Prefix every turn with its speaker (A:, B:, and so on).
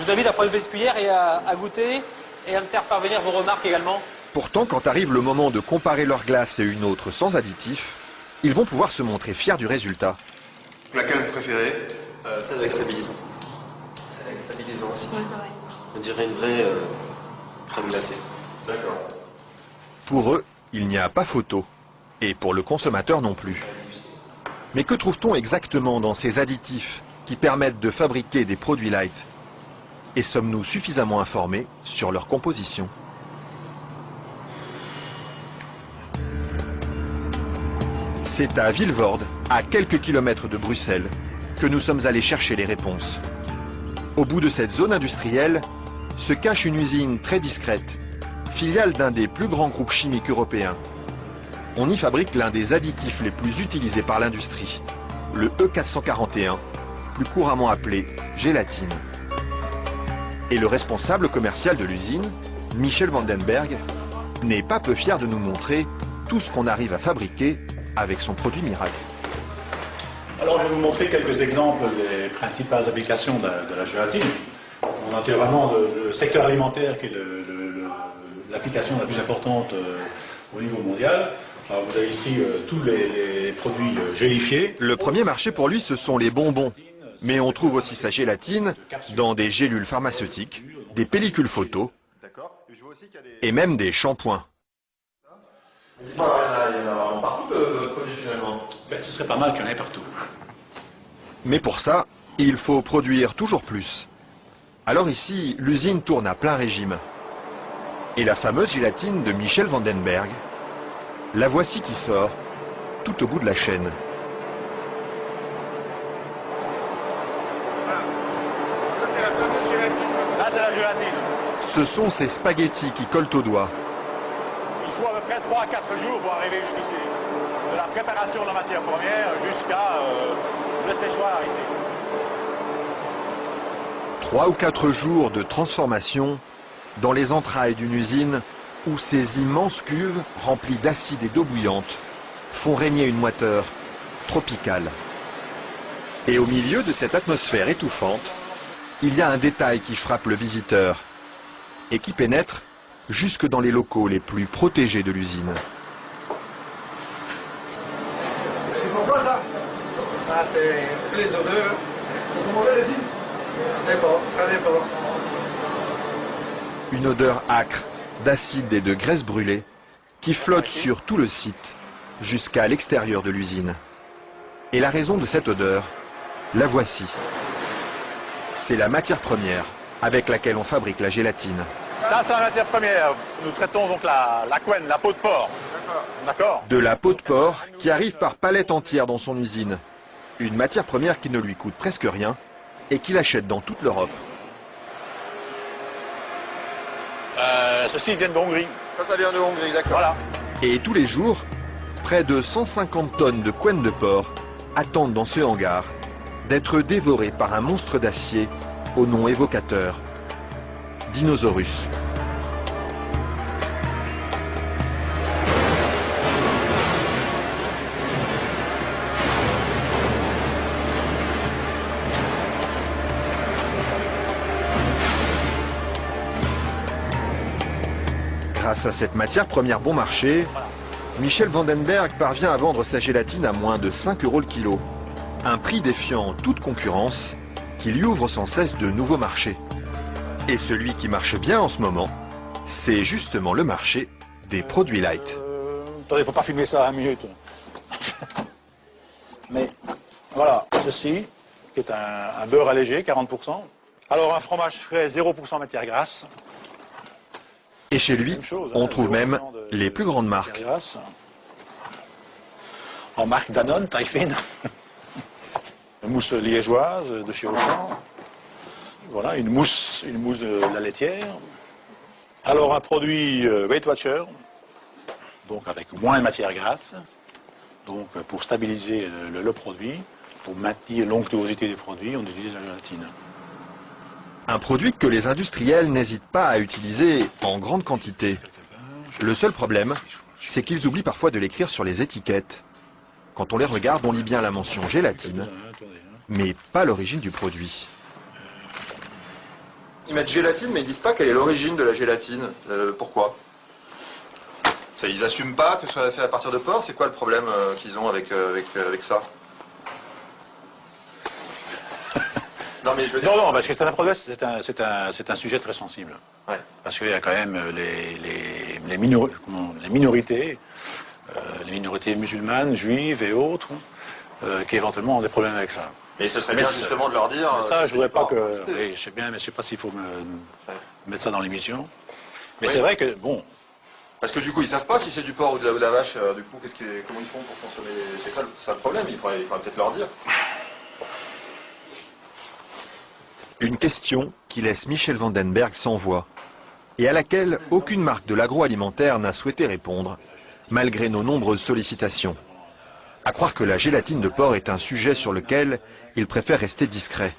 A: Je vous invite à prendre une petite cuillère et à goûter et à me faire parvenir vos remarques également.
B: Pourtant, quand arrive le moment de comparer leur glace et une autre sans additifs, ils vont pouvoir se montrer fiers du résultat.
C: Laquelle vous préférez?
D: Celle avec stabilisant. Celle avec stabilisant aussi. Oui, pareil. On dirait une vraie crème glacée.
C: D'accord.
B: Pour eux, il n'y a pas photo. Et pour le consommateur non plus. Mais que trouve-t-on exactement dans ces additifs qui permettent de fabriquer des produits light? Et sommes-nous suffisamment informés sur leur composition? C'est à Vilvoorde, à quelques kilomètres de Bruxelles, que nous sommes allés chercher les réponses. Au bout de cette zone industrielle se cache une usine très discrète, filiale d'un des plus grands groupes chimiques européens. On y fabrique l'un des additifs les plus utilisés par l'industrie, le E441, plus couramment appelé gélatine. Et le responsable commercial de l'usine, Michel Vandenberg, n'est pas peu fier de nous montrer tout ce qu'on arrive à fabriquer avec son produit miracle.
E: Alors je vais vous montrer quelques exemples des principales applications de la gélatine. On a naturellement le secteur alimentaire qui est l'application la plus importante au niveau mondial. Alors vous avez ici tous les produits gélifiés.
B: Le premier marché pour lui, ce sont les bonbons. Mais on trouve aussi sa gélatine dans des gélules pharmaceutiques, des pellicules photo et même des shampoings.
C: Dites-moi, il y en a partout de produits finalement.
E: Ben, ce serait pas mal qu'il y en ait partout.
B: Mais pour ça, il faut produire toujours plus. Alors ici, l'usine tourne à plein régime. Et la fameuse gélatine de Michel Vandenberg, la voici qui sort, tout au bout de la chaîne.
C: Ça c'est la fameuse gélatine.
E: Ça c'est la gélatine.
B: Ce sont ces spaghettis qui collent aux doigts.
E: Il faut à peu près 3 à 4 jours pour arriver jusqu'ici. De la préparation de la matière première jusqu'à le séchoir ici.
B: 3 ou 4 jours de transformation dans les entrailles d'une usine où ces immenses cuves remplies d'acide et d'eau bouillante font régner une moiteur tropicale. Et au milieu de cette atmosphère étouffante, il y a un détail qui frappe le visiteur et qui pénètre jusque dans les locaux les plus protégés de l'usine.
C: C'est pourquoi ça?
A: Ah, c'est les odeurs.
C: Ça sent mauvais ici?
A: Ça dépend.
B: Une odeur âcre d'acide et de graisse brûlée qui flotte sur tout le site jusqu'à l'extérieur de l'usine. Et la raison de cette odeur, la voici. C'est la matière première avec laquelle on fabrique la gélatine.
E: Ça c'est la matière première. Nous traitons donc la couenne, la peau de porc. D'accord.
B: De la peau de porc qui arrive par palettes entières dans son usine. Une matière première qui ne lui coûte presque rien et qu'il achète dans toute l'Europe.
E: Ceci vient de Hongrie.
C: Ça vient de Hongrie, d'accord.
E: Voilà.
B: Et tous les jours, près de 150 tonnes de couenne de porc attendent dans ce hangar d'être dévorées par un monstre d'acier au nom évocateur, Dinosaurus. Grâce à cette matière première bon marché, Michel Vandenberg parvient à vendre sa gélatine à moins de 5 € le kilo. Un prix défiant toute concurrence qui lui ouvre sans cesse de nouveaux marchés. Et celui qui marche bien en ce moment, c'est justement le marché des produits light.
E: Attendez, il ne faut pas filmer ça à 1 minute. Mais voilà, ceci, qui est un beurre allégé, 40%. Alors un fromage frais, 0% matière grasse.
B: Et chez lui, on trouve même les plus grandes marques.
E: En marque Danone, taille fine. Une mousse liégeoise de chez Auchan. Voilà, une mousse de la laitière. Alors un produit Weight Watcher, donc avec moins de matière grasse, donc pour stabiliser le produit, pour maintenir l'onctuosité des produits, on utilise la gélatine.
B: Un produit que les industriels n'hésitent pas à utiliser en grande quantité. Le seul problème, c'est qu'ils oublient parfois de l'écrire sur les étiquettes. Quand on les regarde, on lit bien la mention gélatine, mais pas l'origine du produit.
E: Alors, ceci, qui est un beurre allégé, 40%. Alors un fromage frais, 0% matière grasse. Et chez lui, on trouve même les plus grandes marques. En marque Danone, taille fine. Voilà, une mousse liégeoise de chez Auchan. Voilà, une mousse de la laitière. Alors un produit Weight Watcher, donc avec moins de matière grasse, pour maintenir l'onctuosité des produits, on utilise la gélatine.
B: Un produit que les industriels n'hésitent pas à utiliser en grande quantité. Le seul problème, c'est qu'ils oublient parfois de l'écrire sur les étiquettes. Quand on les regarde, on lit bien la mention gélatine, mais pas l'origine du produit.
C: Ils mettent gélatine, mais ils disent pas quelle est l'origine de la gélatine. Pourquoi? Ils assument pas que ce soit fait à partir de porc. C'est quoi le problème qu'ils ont avec ça? Non, mais je veux dire...
E: Non, parce que c'est un problème, c'est un sujet très sensible.
C: Ouais.
E: Parce qu'il y a quand même les minorités, les minorités musulmanes, juives et autres, qui éventuellement ont des problèmes avec ça.
C: Mais ce serait bien justement de leur dire...
E: Ça, je voudrais pas que...
C: que...
E: Oui, je sais bien, mais je sais pas s'il faut mettre ça dans l'émission. Mais c'est vrai que, bon...
C: Parce que du coup, ils savent pas si c'est du porc ou de la vache. Du coup, comment ils font pour consommer... C'est ça le problème, il faudrait peut-être leur dire.
B: Une question qui laisse Michel Vandenberg sans voix et à laquelle aucune marque de l'agroalimentaire n'a souhaité répondre, malgré nos nombreuses sollicitations. À croire que la gélatine de porc est un sujet sur lequel il préfère rester discret.